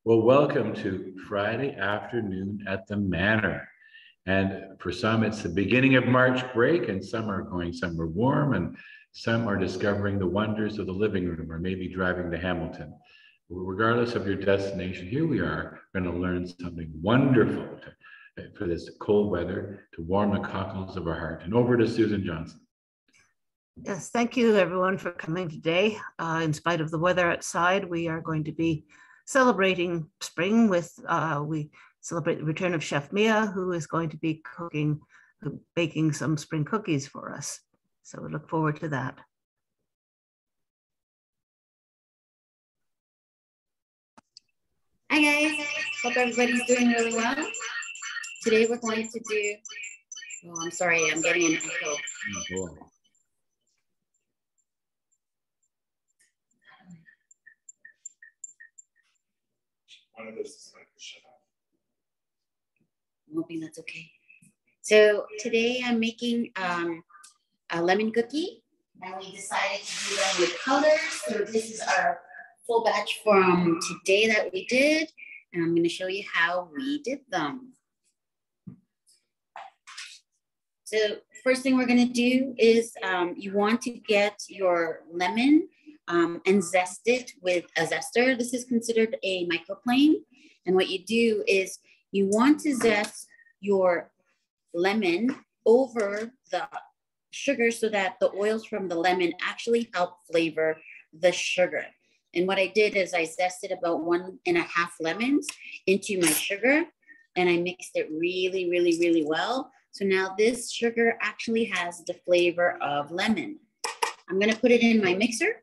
Well, welcome to Friday afternoon at the Manor. And for some, it's the beginning of March break, and some are going somewhere warm, and some are discovering the wonders of the living room, or maybe driving to Hamilton. Regardless of your destination, here we are going to learn something wonderful for this cold weather to warm the cockles of our heart. And over to Susan Johnson. Yes, thank you everyone for coming today. In spite of the weather outside, we are going to be celebrating spring with, we celebrate the return of Chef Mia, who is going to be baking some spring cookies for us. So we look forward to that. Hi guys, hope everybody's doing really well. Today we're going to do, oh, I'm sorry, I'm getting an echo. Oh, One of those is like shut off. I'm hoping that's okay. So today I'm making a lemon cookie, and we decided to do them with colors. So this is our full batch from today that we did, and I'm going to show you how we did them. So first thing we're going to do is you want to get your lemon and zest it with a zester. This is considered a microplane. And what you do is you want to zest your lemon over the sugar so that the oils from the lemon actually help flavor the sugar. And what I did is I zested about 1.5 lemons into my sugar, and I mixed it really, really, really well. So now this sugar actually has the flavor of lemon. I'm gonna put it in my mixer.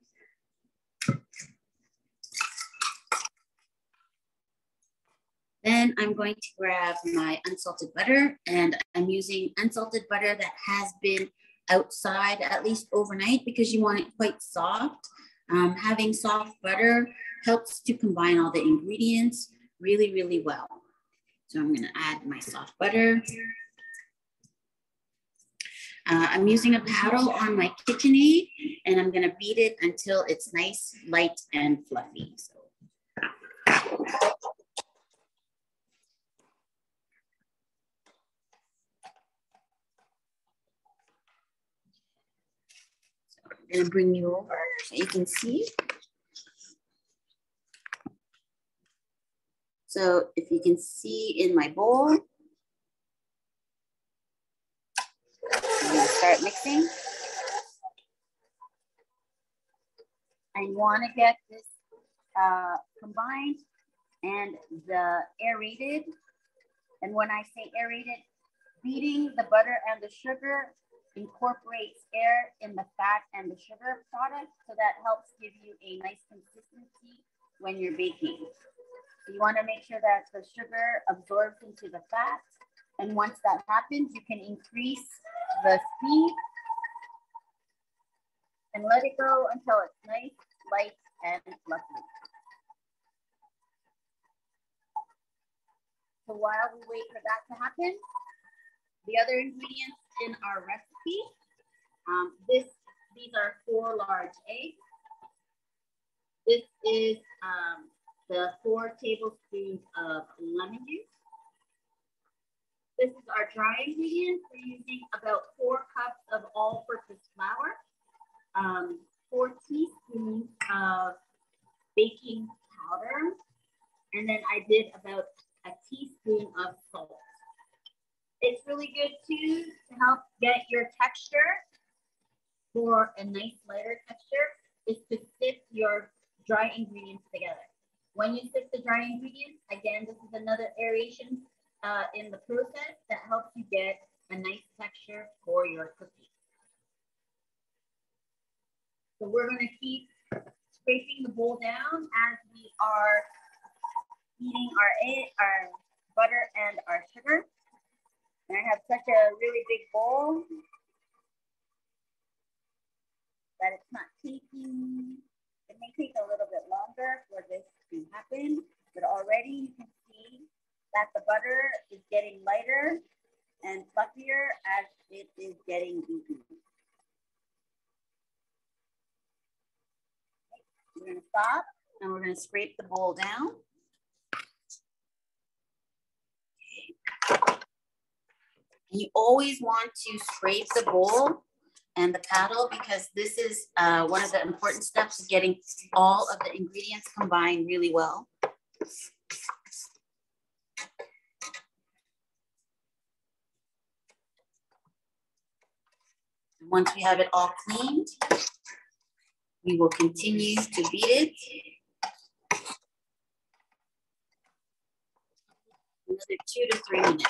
Then I'm going to grab my unsalted butter, and I'm using unsalted butter that has been outside at least overnight because you want it quite soft. Having soft butter helps to combine all the ingredients really, really well. So I'm gonna add my soft butter. I'm using a paddle on my KitchenAid, and I'm gonna beat it until it's nice, light, and fluffy. So. I'm gonna bring you over so you can see. So if you can see in my bowl, I'm gonna start mixing. I wanna get this combined and the aerated. And when I say aerated, beating the butter and the sugar incorporates air in the fat and the sugar product, so that helps give you a nice consistency when you're baking. So you want to make sure that the sugar absorbs into the fat, and once that happens, you can increase the speed and let it go until it's nice, light, and fluffy. So while we wait for that to happen, the other ingredients in our recipe, these are 4 large eggs. This is the 4 tablespoons of lemon juice. This is our dry ingredients. We're using about 4 cups of all-purpose flour, 4 teaspoons of baking powder, and then I did about a teaspoon of salt. It's really good too to help get your texture for a nice lighter texture is to sift your dry ingredients together. When you sift the dry ingredients, again, this is another aeration in the process that helps you get a nice texture for your cookie. So we're gonna keep scraping the bowl down as we are heating our butter and our sugar. And I have such a really big bowl that it's not taking, it may take a little bit longer for this to happen, but already you can see that the butter is getting lighter and fluffier as it is getting beaten. We're gonna stop and we're gonna scrape the bowl down. You always want to scrape the bowl and the paddle because this is one of the important steps of getting all of the ingredients combined really well. And once we have it all cleaned, we will continue to beat it. Another 2 to 3 minutes.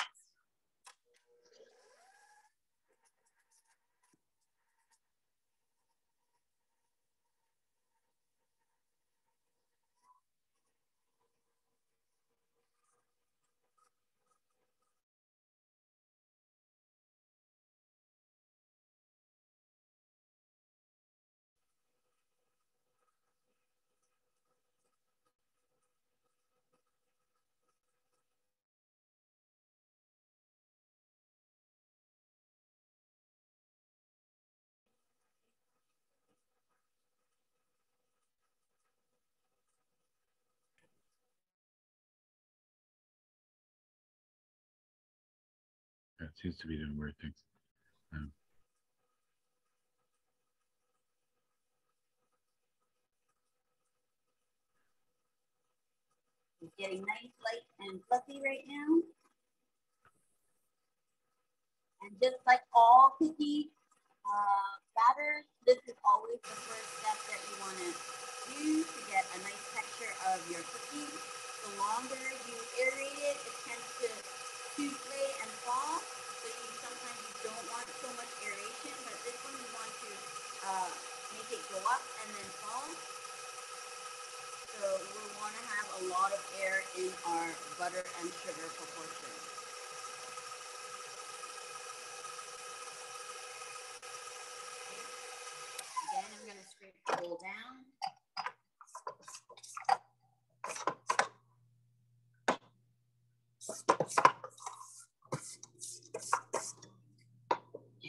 That seems to be doing weird things. It's getting nice, light, and fluffy right now. And just like all cookie batters, this is always the first step that you want to use to get a nice texture of your cookie. The longer you aerate it, it tends to souffle and fall. So sometimes you don't want so much aeration, but this one you want to make it go up and then fall. So we want to have a lot of air in our butter and sugar proportion. Again, I'm going to scrape the bowl down.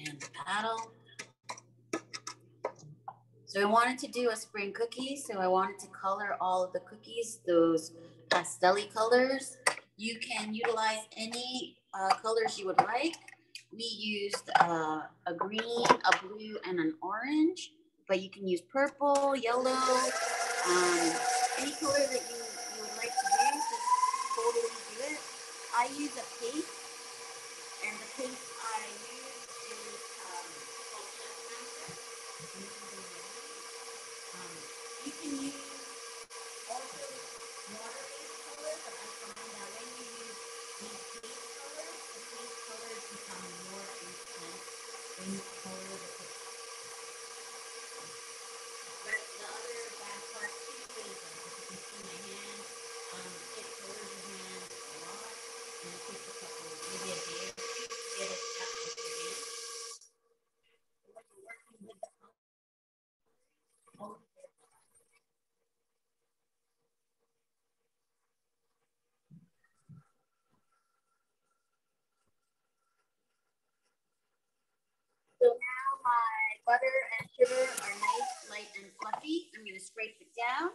And the paddle. So I wanted to do a spring cookie, so I wanted to color all of the cookies, those pastel-y colors. You can utilize any colors you would like. We used a green, a blue, and an orange, but you can use purple, yellow, any color that you would like to use, just totally do it. I use a paste, and the paste I use is called Chef Master. You can use also water-based colors, but I find that when you use these paste colors, the paste colors become more intense when you color the cookie. But the other bad part too is, as you can see my hand, it colors your hand a lot, and it takes a couple, maybe a day or two to get it up with your hand. When you're working with the color, so now my butter and sugar are nice, light, and fluffy. I'm going to scrape it down,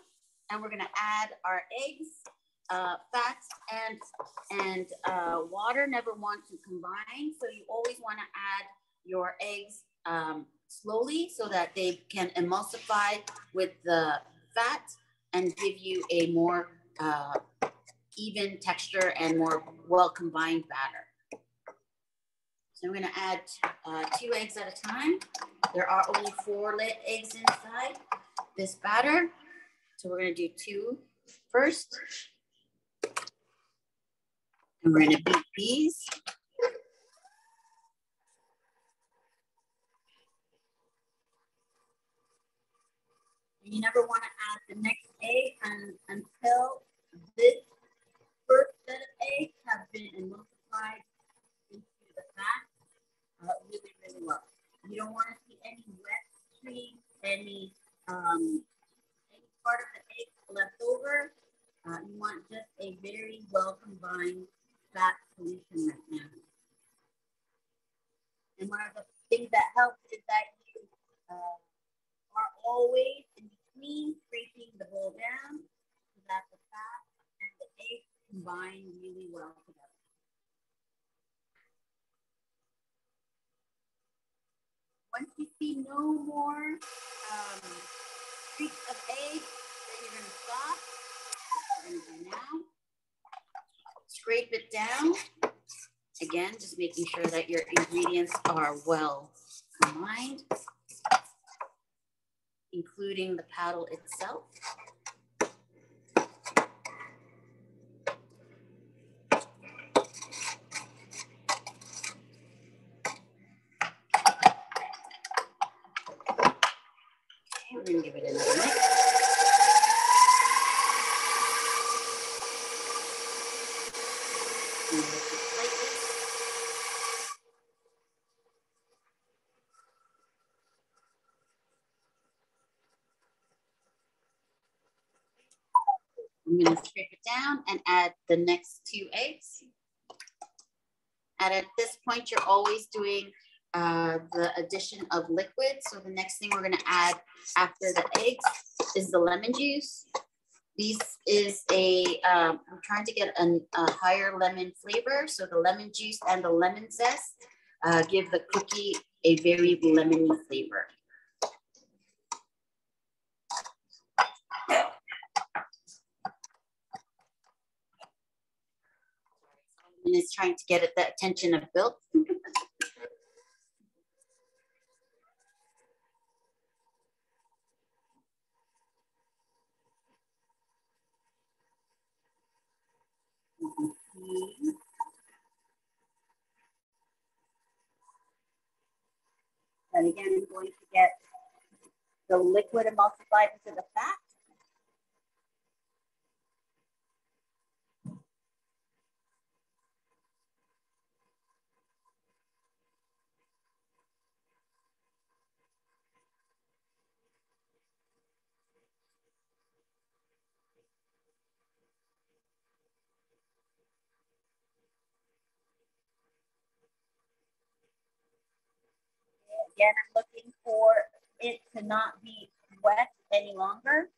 and we're going to add our eggs, fats, and water. Never want to combine, so you always want to add your eggs slowly so that they can emulsify with the fat and give you a more even texture and more well-combined batter. So I'm going to add 2 eggs at a time. There are only 4 eggs inside this batter. So we're going to do 2 first. And we're going to beat these. And you never want to add the next egg until this first set of eggs have been emulsified into the fat really, really well. You don't want to see any wet streaks, any part of the egg left over. You want just a very well combined fat solution right now. And one of the things that helps is that you are always in between scraping the combine really well together. Once you see no more streaks of egg, then you're gonna stop. We're gonna do now. Scrape it down. Again, just making sure that your ingredients are well combined, including the paddle itself. Okay, we're gonna give it another mix. And lift it slightly. I'm going to scrape it down and add the next 2 eggs. And at this point, you're always doing the addition of liquid. So the next thing we're going to add after the eggs is the lemon juice. This is I'm trying to get a higher lemon flavor. So the lemon juice and the lemon zest give the cookie a very lemony flavor. And it's trying to get at the attention of Bill. And again, I'm going to get the liquid emulsified into the fat. Again, I'm looking for it to not be wet any longer.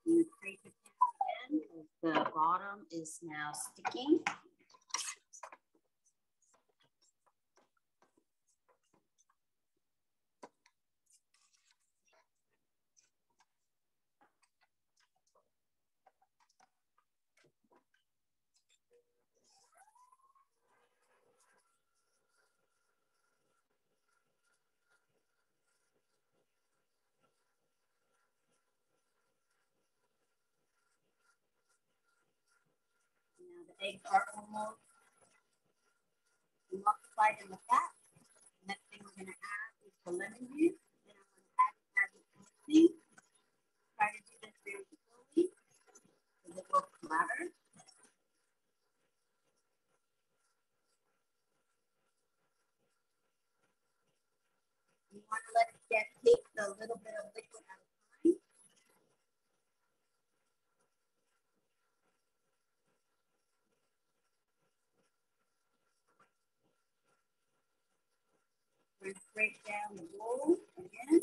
I'm going to scrape it down again. The bottom is now sticking. Now the eggs are almost emulsified in the fat. Next thing we're going to add is the lemon juice. Then I'm going to add it as it's mixing. Try to do this very slowly because it will splatter. You want to let it take a little bit of liquid at a time. We're going to scrape down the bowl again.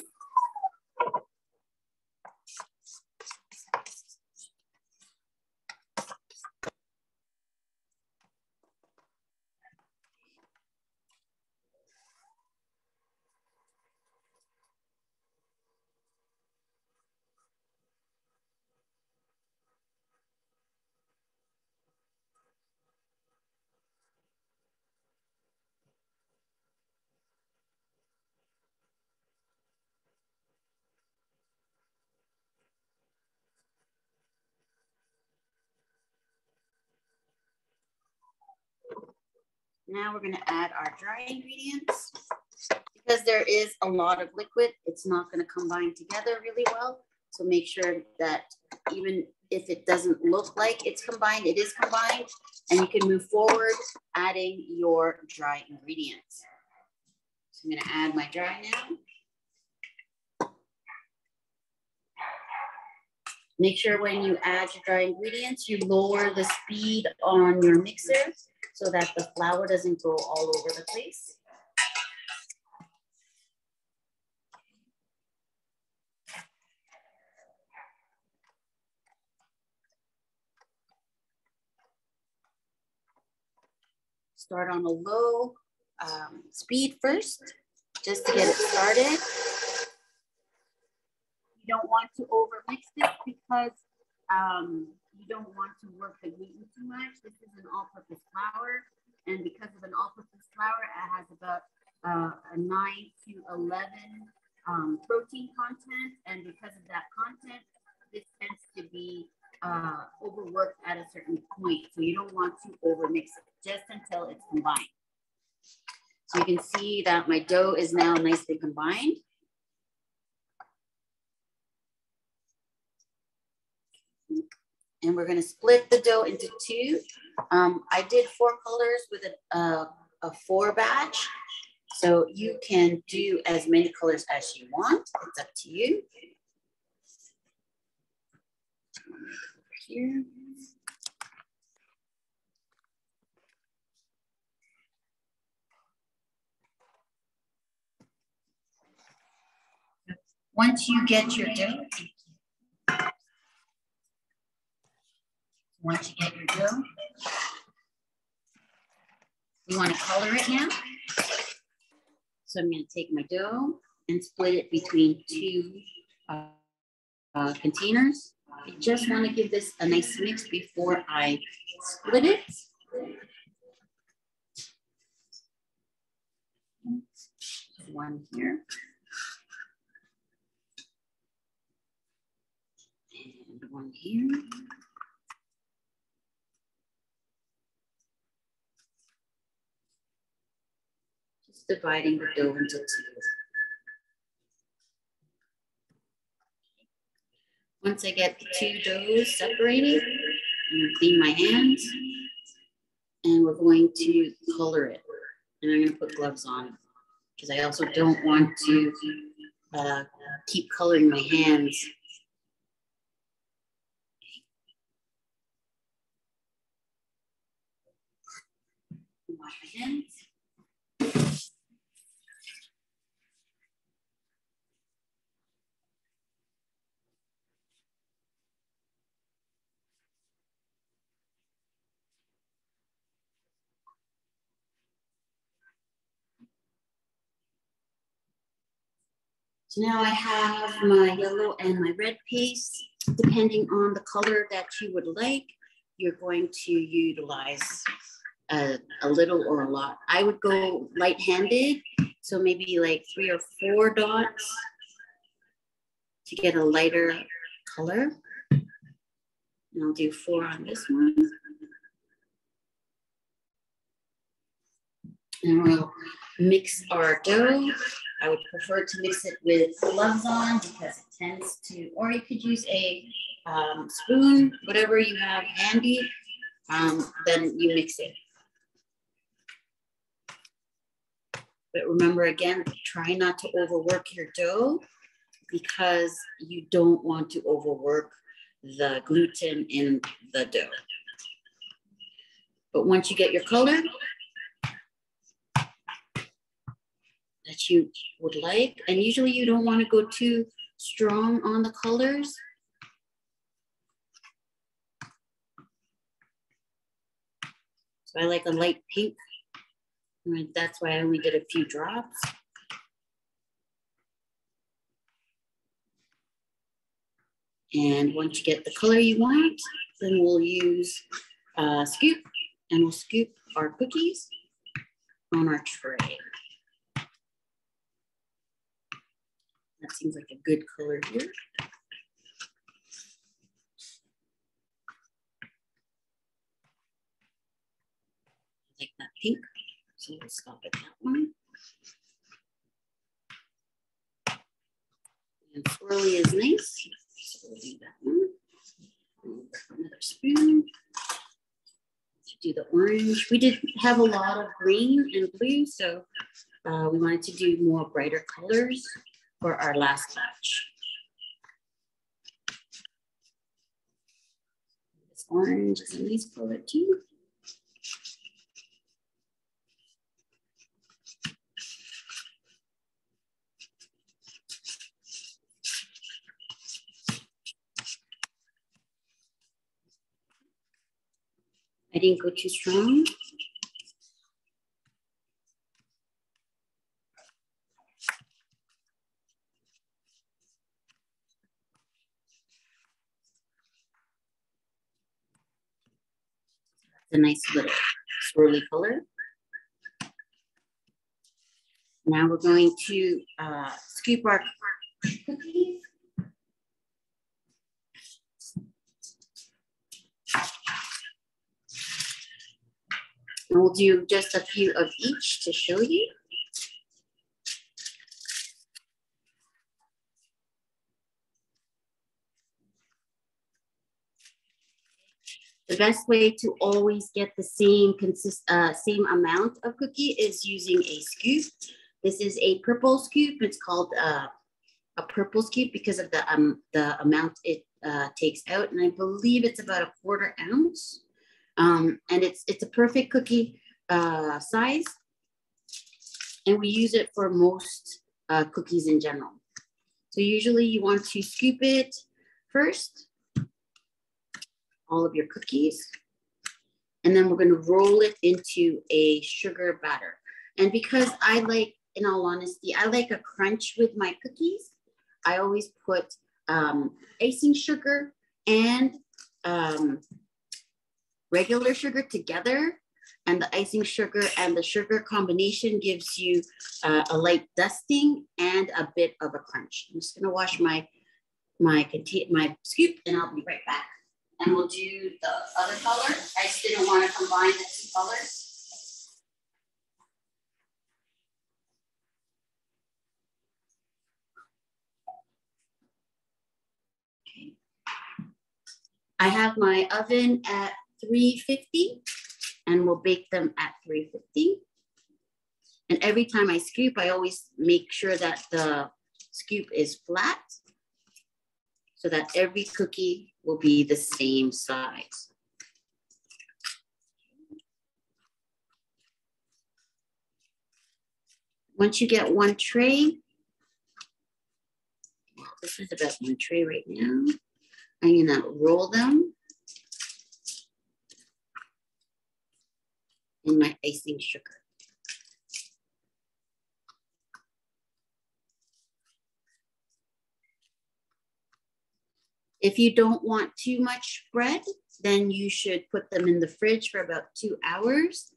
Now we're going to add our dry ingredients. Because there is a lot of liquid, it's not going to combine together really well. So make sure that even if it doesn't look like it's combined, it is combined, and you can move forward adding your dry ingredients. So I'm gonna add my dry now. Make sure when you add your dry ingredients, you lower the speed on your mixer so that the flour doesn't go all over the place. Start on a low speed first, just to get it started. You don't want to overmix this because you don't want to work the gluten too much. This is an all-purpose flour, and because of an all-purpose flour, it has about a 9 to 11 protein content, and because of that content, this tends to be overworked at a certain point. So you don't want to overmix it just until it's combined. So you can see that my dough is now nicely combined. And we're gonna split the dough into two. I did 4 colors with a 4 batch. So you can do as many colors as you want. It's up to you. Here. Once you get your dough, you want to color it now. So I'm going to take my dough and split it between 2 containers. I just want to give this a nice mix before I split it. One here. And one here. Just dividing the dough into 2. Once I get the 2 doughs separated, I'm going to clean my hands and we're going to color it. And I'm going to put gloves on because I also don't want to keep coloring my hands. Wash my hands. So now I have my yellow and my red paste. Depending on the color that you would like, you're going to utilize a little or a lot. I would go light-handed, so maybe like 3 or 4 dots to get a lighter color. And I'll do 4 on this one. And we'll mix our dough. I would prefer to mix it with gloves on because it tends to, or you could use a spoon, whatever you have handy, then you mix it. But remember again, try not to overwork your dough because you don't want to overwork the gluten in the dough. But once you get your color that you would like, and usually you don't want to go too strong on the colors. So I like a light pink. And that's why I only did a few drops. And once you get the color you want, then we'll use a scoop and we'll scoop our cookies on our tray. That seems like a good color here. I like that pink, so we'll stop at that one. And swirly is nice, so we'll do that one. Another spoon to do the orange. We did have a lot of green and blue, so we wanted to do more brighter colors for our last batch. This orange is a nice color too. I didn't go too strong. A nice little swirly color. Now we're going to scoop our cookies. And we'll do just a few of each to show you. The best way to always get the same amount of cookie is using a scoop. This is a purple scoop. It's called a purple scoop because of the amount it takes out, and I believe it's about 1/4 ounce. And it's a perfect cookie size, and we use it for most cookies in general. So usually you want to scoop it first, all of your cookies, and then we're going to roll it into a sugar batter. And because I like, in all honesty, I like a crunch with my cookies, I always put icing sugar and regular sugar together, and the icing sugar and the sugar combination gives you a light dusting and a bit of a crunch. I'm just gonna wash my scoop, and I'll be right back. And we'll do the other color. I just didn't want to combine the two colors. Okay. I have my oven at 350, and we'll bake them at 350. And every time I scoop, I always make sure that the scoop is flat so that every cookie will be the same size. Once you get one tray, this is about one tray right now, I'm gonna roll them in my icing sugar. If you don't want too much bread, then you should put them in the fridge for about 2 hours.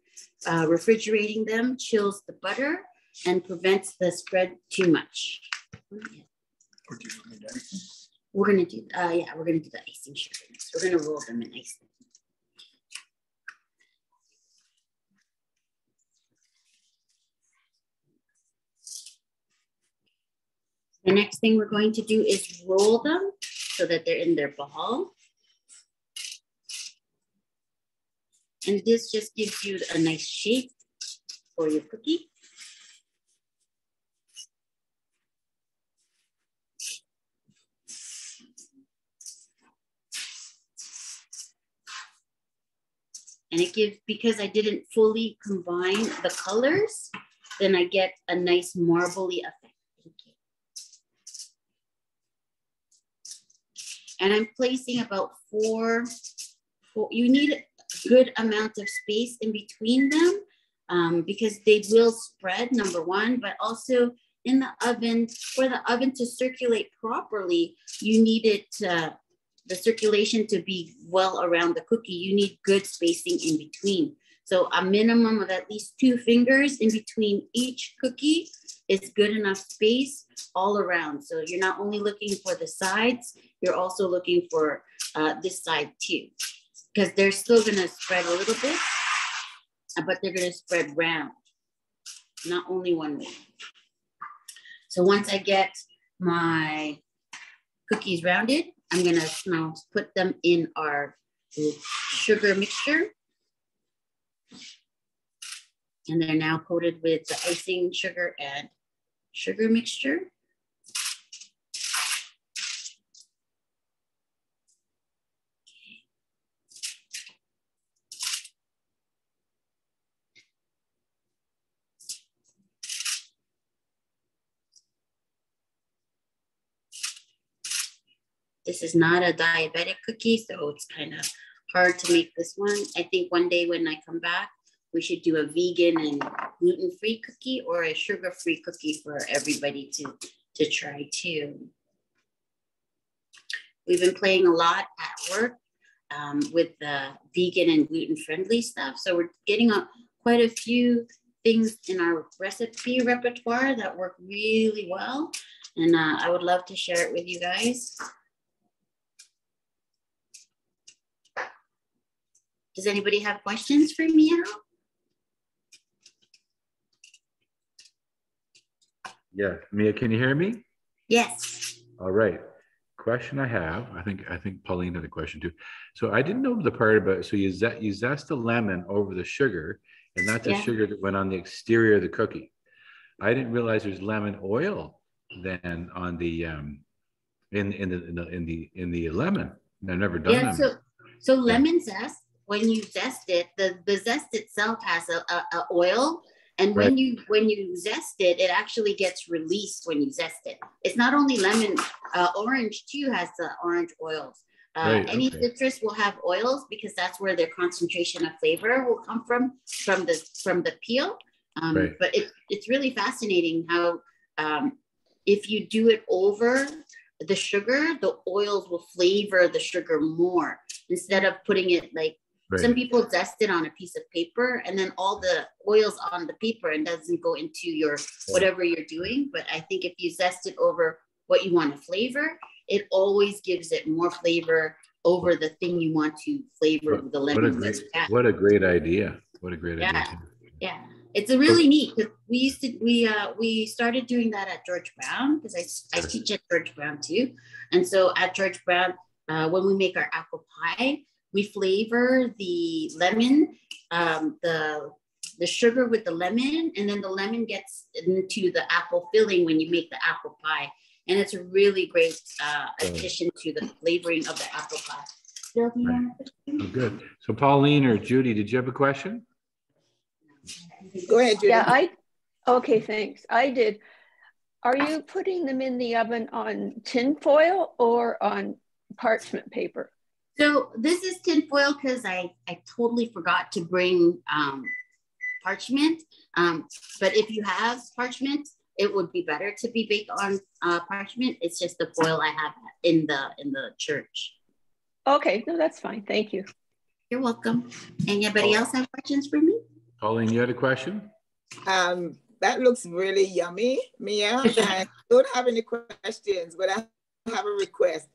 Refrigerating them chills the butter and prevents the spread too much. We're gonna do, we're gonna do the icing sugar next. We're gonna roll them in icing. The next thing we're going to do is roll them so that they're in their ball. And this just gives you a nice shape for your cookie. And it gives, because I didn't fully combine the colors, then I get a nice marbly effect. And I'm placing about four, you need a good amount of space in between them because they will spread, number one, but also in the oven, for the oven to circulate properly, you need it, the circulation to be well around the cookie. You need good spacing in between. So a minimum of at least 2 fingers in between each cookie is good enough space all around. So you're not only looking for the sides, you're also looking for this side too, because they're still gonna spread a little bit, but they're gonna spread round, not only one way. So once I get my cookies rounded, I'm gonna now put them in our sugar mixture. And they're now coated with the icing sugar and sugar mixture. This is not a diabetic cookie, so it's kind of hard to make this one. I think one day when I come back, we should do a vegan and gluten-free cookie or a sugar-free cookie for everybody to try too. We've been playing a lot at work with the vegan and gluten-friendly stuff. So we're getting quite a few things in our recipe repertoire that work really well. And I would love to share it with you guys. Does anybody have questions for me at all? Yeah, Mia, can you hear me? Yes. All right. Question I have, I think Pauline had a question too. So I didn't know the part about, so you zest the lemon over the sugar, and that's the sugar that went on the exterior of the cookie. I didn't realize there's lemon oil then on the in the lemon. I've never done that. So lemon zest, when you zest it, the zest itself has a oil. And when you zest it, it actually gets released when you zest it. It's not only lemon, orange too has the orange oils. Any citrus will have oils because that's where their concentration of flavor will come from the peel. But it's really fascinating how if you do it over the sugar, the oils will flavor the sugar more instead of putting it like. Some people zest it on a piece of paper and then all the oils on the paper and doesn't go into your whatever you're doing. But I think if you zest it over what you want to flavor, it always gives it more flavor over the thing you want to flavor with the lemon. What a great idea. What a great idea. Yeah. It's a really neat. We started doing that at George Brown because I teach at George Brown too. And so at George Brown, when we make our apple pie, we flavor the lemon, the sugar with the lemon, and then the lemon gets into the apple filling when you make the apple pie. And it's a really great addition to the flavoring of the apple pie. Bill, do you want to good. So Pauline or Judy, did you have a question? Go ahead, Judy. Yeah, okay, thanks. I did. Are you putting them in the oven on tin foil or on parchment paper? So this is tin foil because I totally forgot to bring parchment. But if you have parchment, it would be better to be baked on parchment. It's just the foil I have in the church. Okay, no, that's fine. Thank you. You're welcome. Anybody else have questions for me? Pauline, you had a question? That looks really yummy, Mia. I don't have any questions, but I have a request.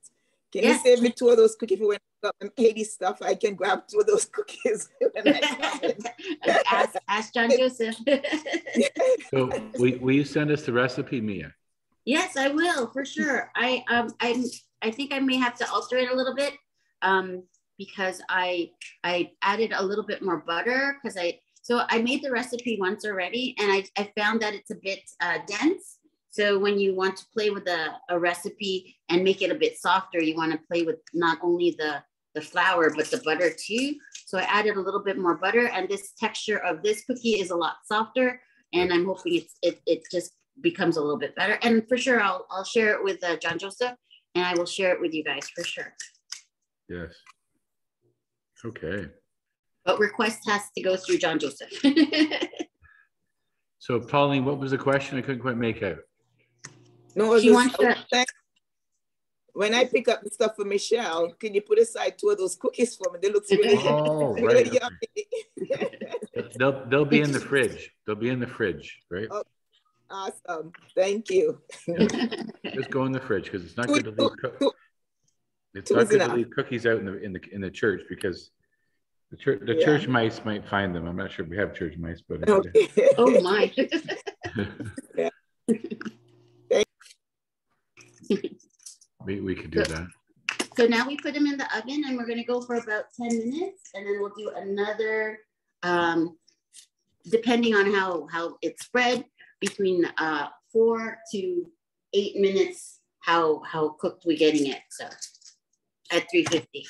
Can you save me 2 of those cookies when I up and Katie stuff? I can grab 2 of those cookies. Ask John Joseph. So will you send us the recipe, Mia? Yes, I will for sure. I think I may have to alter it a little bit because I added a little bit more butter because I made the recipe once already and I found that it's a bit dense. So when you want to play with a recipe and make it a bit softer, you want to play with not only the flour, but the butter too. So I added a little bit more butter and this texture of this cookie is a lot softer. And I'm hoping it just becomes a little bit better. And for sure, I'll share it with John Joseph and I will share it with you guys for sure. Yes. Okay. But request has to go through John Joseph. So Pauline, what was the question? I couldn't quite make out. No, when I pick up the stuff for Michelle, can you put aside 2 of those cookies for me? They look really, really yummy. They'll be in the fridge. They'll be in the fridge, right? Oh, awesome. Thank you. Yeah. Just go in the fridge because it's not good to leave. It's not good to leave cookies out in the church because the church mice might find them. I'm not sure if we have church mice, but oh my. we could do that. So now we put them in the oven and we're gonna go for about 10 minutes and then we'll do another, depending on how it's spread, between 4 to 8 minutes, how cooked we're getting it, so at 350.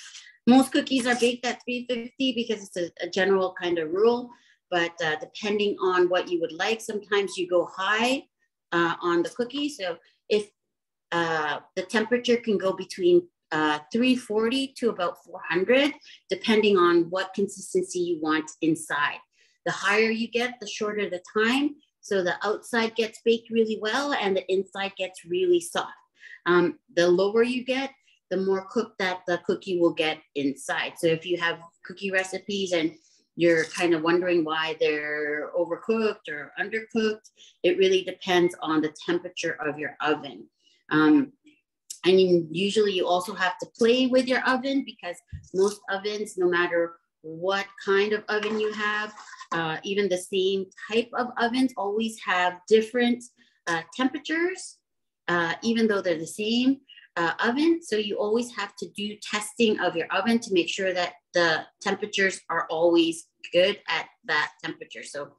Most cookies are baked at 350 because it's a general kind of rule, but depending on what you would like, sometimes you go high on the cookie. So if the temperature can go between 340 to about 400, depending on what consistency you want inside. The higher you get, the shorter the time. So the outside gets baked really well and the inside gets really soft. The lower you get, the more cooked that the cookie will get inside. So if you have cookie recipes and you're kind of wondering why they're overcooked or undercooked, it really depends on the temperature of your oven. And usually you also have to play with your oven because most ovens, no matter what kind of oven you have, even the same type of ovens always have different temperatures, even though they're the same oven. So you always have to do testing of your oven to make sure that the temperatures are always good at that temperature. So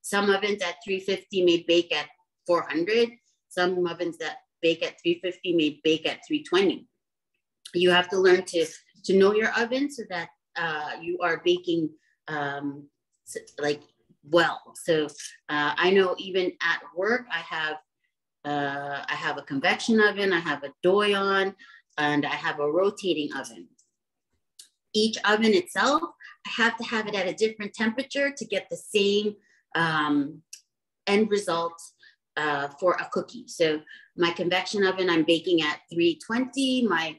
some ovens at 350 may bake at 400. Some ovens that bake at 350 may bake at 320. You have to learn to know your oven so that you are baking like well. So I know even at work, I have a convection oven, I have a Doyon, and I have a rotating oven. Each oven itself, I have to have it at a different temperature to get the same end result for a cookie. So my convection oven, I'm baking at 320. My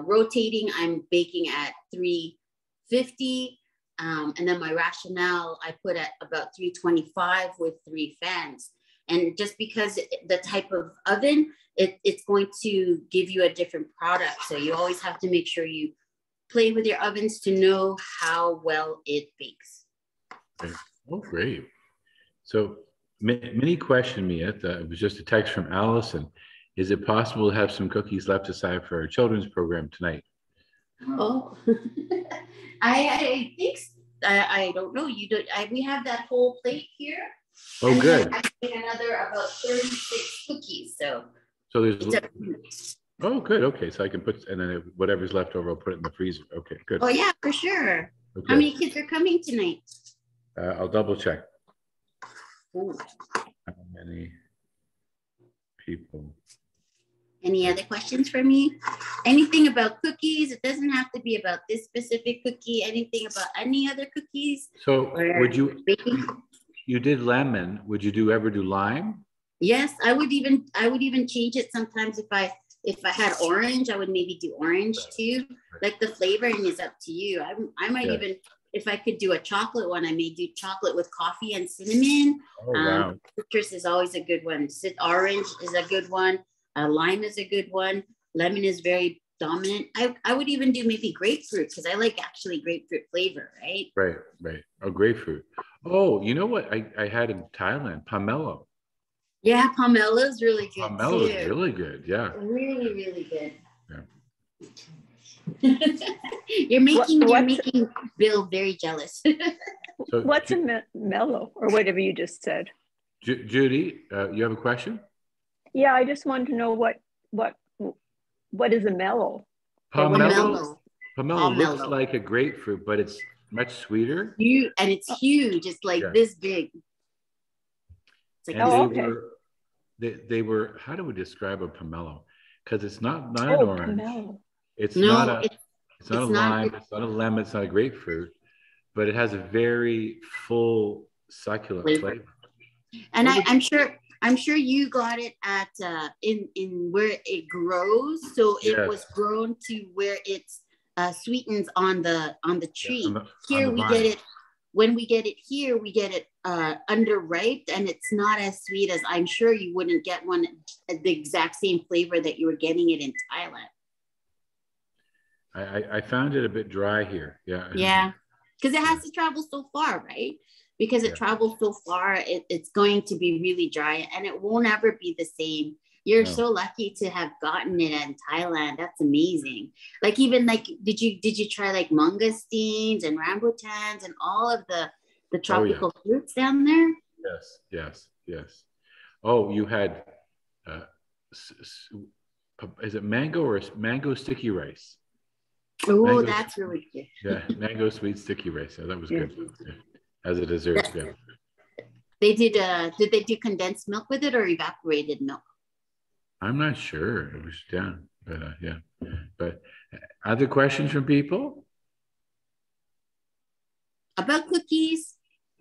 rotating, I'm baking at 350. And then my rationale, I put at about 325 with 3 fans. And just because the type of oven, it's going to give you a different product. So you always have to make sure you play with your ovens to know how well it bakes. Okay. Oh, great. So mini question, Mia, it was just a text from Allison. Is it possible to have some cookies left aside for our children's program tonight? Oh, I think, I don't know. You don't, we have that whole plate here. Oh, and good. I made another about 36 cookies. So there's, oh, good. Okay. So I can put, and then whatever's left over, I'll put it in the freezer. Okay, good. Oh yeah, for sure. Okay. How many kids are coming tonight? I'll double check. Ooh. How many people? Any other questions for me? Anything about cookies? It doesn't have to be about this specific cookie. Anything about any other cookies? So would you, baking? You did lemon. Would you ever do lime? Yes, I would even change it sometimes if I had orange, I would maybe do orange too. Like the flavoring is up to you. I might even, if I could do a chocolate one, I may do chocolate with coffee and cinnamon. Oh, wow. Citrus is always a good one. Orange is a good one. Lime is a good one. Lemon is very dominant. I would even do maybe grapefruit because I like actually grapefruit flavor, right? Right. Oh, grapefruit. Oh, you know what I had in Thailand? Pomelo. Yeah, pomelo is really good. Pomelo is really good. Yeah. Really, really good. Yeah. You're making Bill very jealous. So what's a mellow, or whatever you just said? Judy, you have a question? Yeah, I just wanted to know what is a mellow? Pomelo looks like a grapefruit, but it's much sweeter. And it's huge. It's like this big. It's like they were, how do we describe a pomelo? Because it's not an orange. Pomelo. It's not a lime, it's not a lemon, it's not a grapefruit, but it has a very full succulent flavor. And I'm sure you got it at in where it grows. So it was grown to where it's sweetens on the tree. Here we get it. When we get it here, we get it underripe, and it's not as sweet as, I'm sure you wouldn't get one the exact same flavor that you were getting it in Thailand. I found it a bit dry here. Yeah, because it has to travel so far, right? Because it travels so far, it's going to be really dry, and it won't ever be the same You're No. so lucky to have gotten it in Thailand. That's amazing. Like even like, did you try like mangosteens and rambutans and all of the tropical fruits down there? Yes, yes, yes. Oh, you had, is it mango or mango sticky rice? Oh, that's really good. Yeah, mango sweet sticky rice. Yeah, that was good. Yeah. As a dessert. Yeah. Did they do condensed milk with it or evaporated milk? I'm not sure. It was but yeah. But other questions from people? About cookies,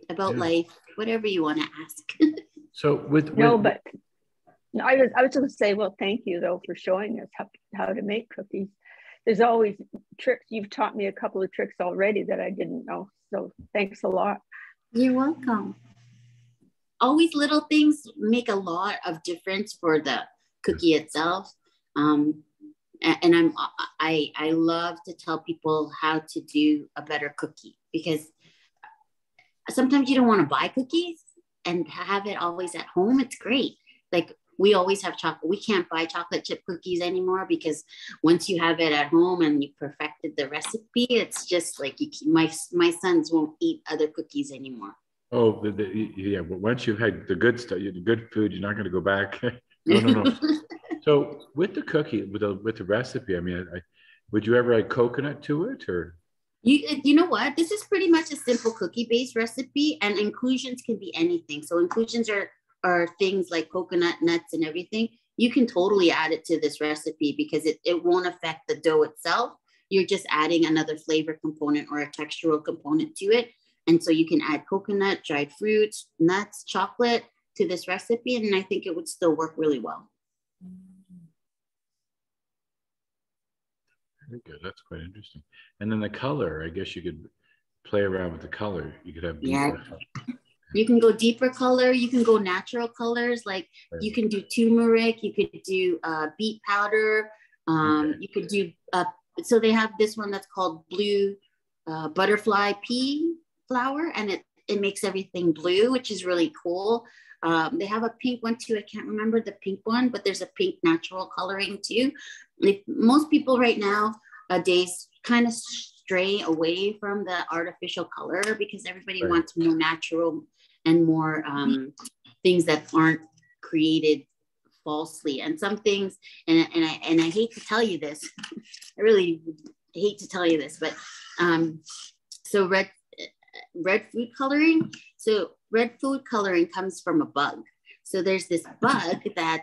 about life, whatever you want to ask. So I was just going to say, well, thank you though for showing us how to make cookies. There's always tricks. You've taught me a couple of tricks already that I didn't know. So thanks a lot. You're welcome. Always little things make a lot of difference for the cookie itself. And I love to tell people how to do a better cookie, because sometimes you don't want to buy cookies and have it always at home. It's great. Like we always have chocolate. We can't buy chocolate chip cookies anymore because once you have it at home and you perfected the recipe, it's just like my sons won't eat other cookies anymore. Oh, yeah. But once you've had the good stuff, the good food, you're not going to go back. No. So with the cookie, with the recipe, I mean, would you ever add coconut to it, or? You know what? This is pretty much a simple cookie-based recipe, and inclusions can be anything. So inclusions are things like coconut, nuts, and everything. You can totally add it to this recipe because it won't affect the dough itself. You're just adding another flavor component or a textural component to it. And so you can add coconut, dried fruits, nuts, chocolate to this recipe, and I think it would still work really well. Very good. That's quite interesting. And then the color, I guess you could play around with the color. You could have deeper. Yeah. You can go deeper color. You can go natural colors. Like you can do turmeric. You could do beet powder. You could do, so they have this one that's called blue butterfly pea flower, and it makes everything blue, which is really cool. They have a pink one too. I can't remember the pink one, but there's a pink natural coloring too. Most people right now nowadays kind of stray away from the artificial color because everybody wants more natural and more things that aren't created falsely. And some things, and I hate to tell you this, I really hate to tell you this, but so red food coloring. So red food coloring comes from a bug. So there's this bug that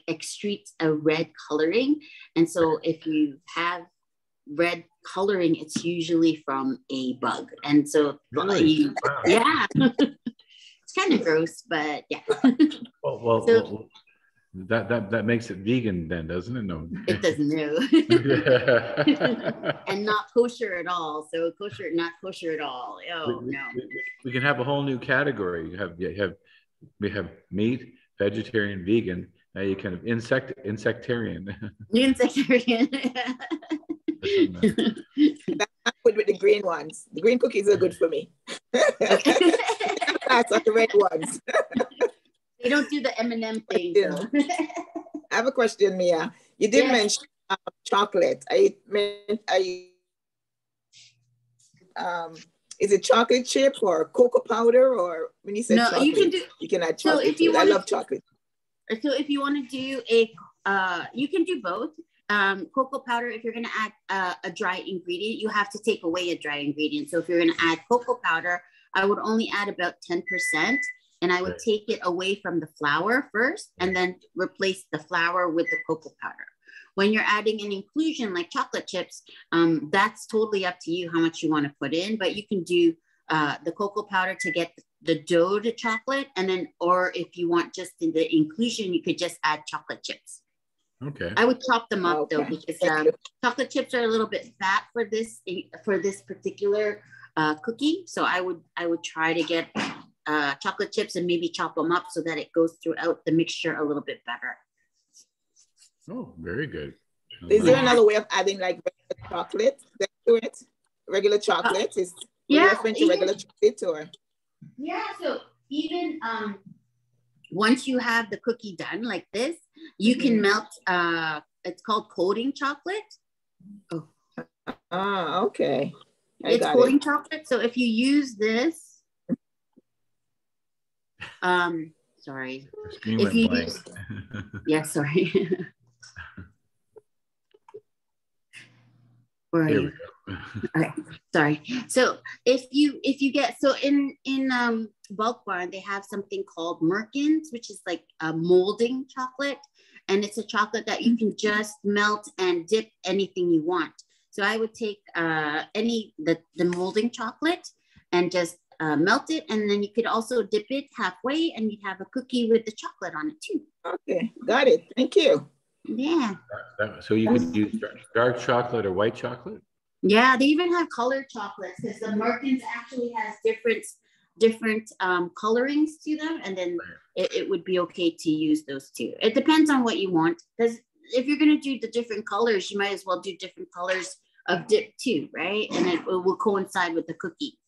extretes a red coloring. And so if you have red coloring, it's usually from a bug. And so yeah, it's kind of gross, but yeah. Well, that makes it vegan then, doesn't it? No, it doesn't. No. And not kosher at all. So kosher, not kosher at all. Oh no. We can have a whole new category. We have meat, vegetarian, vegan. Now you kind of insectarian. Insectarian. That's good with the green ones. The green cookies are good for me. That's not the red ones. They don't do the M&M thing. So. I have a question, Mia. You did mention chocolate. Is it chocolate chip or cocoa powder, or when you said chocolate, you can add chocolate. So if you I love chocolate. So if you want to do you can do both. Cocoa powder, if you're going to add a dry ingredient, you have to take away a dry ingredient. So if you're going to add cocoa powder, I would only add about 10%, and I would take it away from the flour first and then replace the flour with the cocoa powder. When you're adding an inclusion like chocolate chips, that's totally up to you how much you want to put in, but you can do the cocoa powder to get the dough to chocolate, and then, or if you want just in the inclusion, you could just add chocolate chips. Okay. I would chop them up though, because chocolate chips are a little bit fat for this particular cookie. So I would try to get chocolate chips and maybe chop them up so that it goes throughout the mixture a little bit better. Oh, very good. Is there another way of adding like regular chocolate to it? Regular chocolate referring to regular chocolate, or? Yeah. So even once you have the cookie done like this, you can melt, it's called coating chocolate. Oh. Ah, okay. It's coating chocolate. So if you use this, sorry. If you use, yeah, sorry. Where are you? Okay, sorry. So if you get, so in Bulk Barn, they have something called Merkins, which is like a molding chocolate, and it's a chocolate that you can just melt and dip anything you want. So I would take the molding chocolate and just melt it, and then you could also dip it halfway, and you'd have a cookie with the chocolate on it too. Okay, got it. Thank you. Yeah. So you could use dark chocolate or white chocolate? Yeah, they even have colored chocolates because the Merkins actually has different colorings to them, and then it would be okay to use those too. It depends on what you want, because if you're going to do the different colors, you might as well do different colors of dip too, right? And it will coincide with the cookie.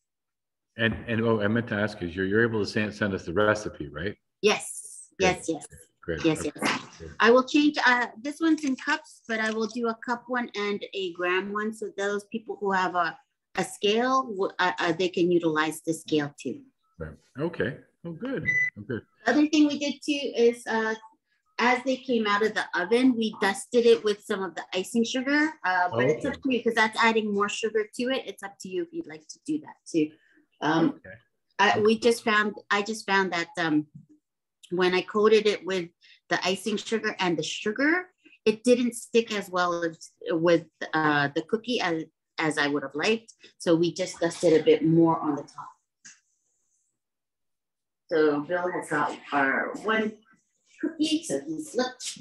And oh, I meant to ask you, you're able to send us the recipe, right? Yes. Good. Yes. Great. Yes, okay. yes. I will change, this one's in cups, but I will do a cup one and a gram one. So those people who have a scale, they can utilize the scale too. Right. Okay. Oh, good. Oh, good. The other thing we did too is as they came out of the oven, we dusted it with some of the icing sugar, but it's up to you because that's adding more sugar to it. It's up to you if you'd like to do that too. I just found that when I coated it with the icing sugar and the sugar, it didn't stick as well as with the cookie as I would have liked. So we just dusted a bit more on the top. So Bill has got our one cookie, so he's looked.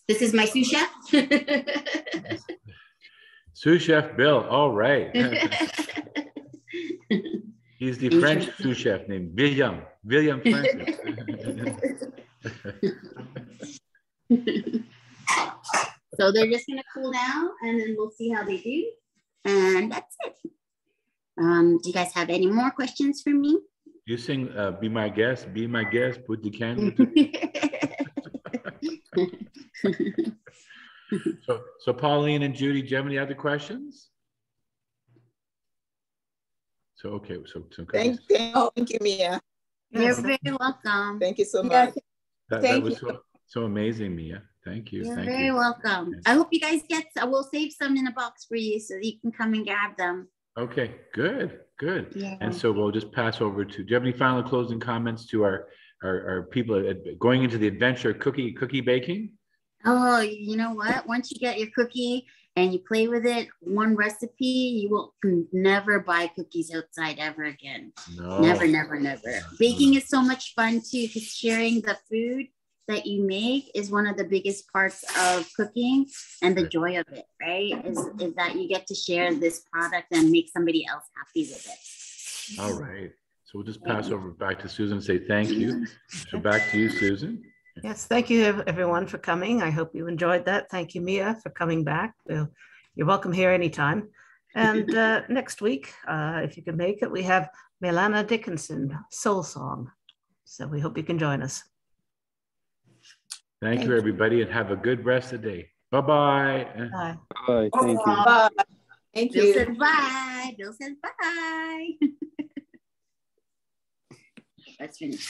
This is my sous chef. Sous chef Bill, all right. He's the French sous chef named William Francis. So they're just gonna cool down, and then we'll see how they do. And that's it. Do you guys have any more questions for me? You sing Be My Guest, put the candle. So Pauline and Judy, do you have any other questions? So, okay, so thank you, Mia. You're very welcome. Thank you so much. That was so amazing, Mia. Thank you. You're very welcome. Yes. I hope you guys we'll save some in a box for you so that you can come and grab them. Okay, good. Yeah. And so we'll just pass over to, do you have any final closing comments to our people going into the adventure cookie baking? Oh, you know what? Once you get your cookie and you play with it, one recipe, you will never buy cookies outside ever again. No. Never. Baking is so much fun too, because sharing the food that you make is one of the biggest parts of cooking, and the joy of it, right? Is that you get to share this product and make somebody else happy with it. All right. So we'll just pass over back to Susan and say thank you. So back to you, Susan. Yes, thank you everyone for coming. I hope you enjoyed that. Thank you, Mia, for coming back. You're welcome here anytime. And next week, if you can make it, we have Milana Dickinson, Soul Song. So we hope you can join us. Thank you, everybody, and have a good rest of the day. Bye-bye. Bye. Bye. Thank you. Bye. Thank you. Bill said bye. Bill said bye. Let's finish.